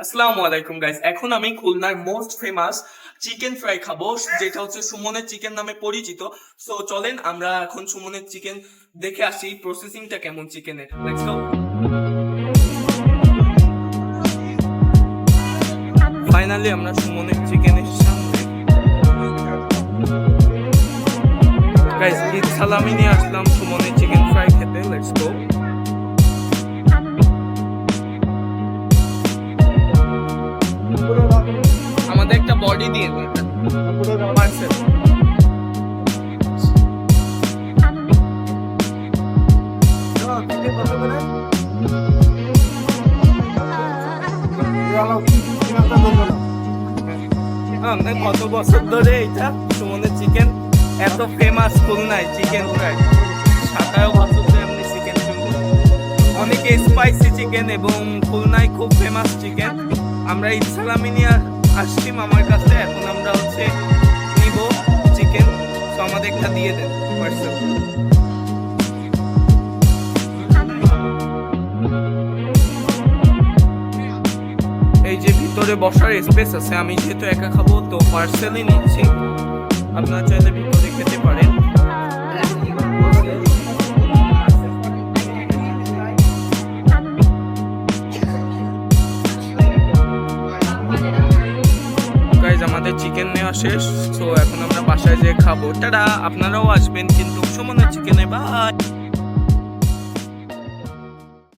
আসসালামু আলাইকুম গাইস। এখন আমি খুলনার মোস্ট ফেমাস চিকেন ফ্রাই খাবো, যেটা হচ্ছে সুমনের চিকেন নামে পরিচিত। সো চলেন আমরা এখন সুমনের চিকেন দেখে আসি প্রসেসিংটা কেমন চিকেনের। Let's go. ফাইনালি আমরা সুমনের চিকেনের সামনে গাইস ঈদ সালামি নিয়ে আসলাম সুমনের চিকেন ফ্রাই খেতে। Let's go. আমাদের একটা বডি দিয়ে দিন পার্সেল। কত বছর ধরে এটা সুমনের চিকেন এত ফেমাস খুলনায় চিকেন ফ্রাই, 27 বছর ধরে আপনি চিকেন অনেকে স্পাইসি চিকেন এবং খুলনায় খুব ফেমাস চিকেন। আমরা ঈদ সালামি নিয়ে আসছি মামার কাছে, এখন আমরা হচ্ছে নিব চিকেন। তো আমাদের একটা দিয়ে দেন পার্সেল। এই যে ভিতরে বসার স্পেস আছে, আমি যেহেতু একা খাবো তো পার্সেলই নিচ্ছি, আপনারা চাইলে ভিতরে খেতে পারেন। গাইজ আমাদের চিকেন নেওয়া শেষ, তো এখন আমরা বাসায় যেয়ে খাবো। টাটা, আপনারাও আসবেন কিন্তু সুমনের চিকেনে। বাই।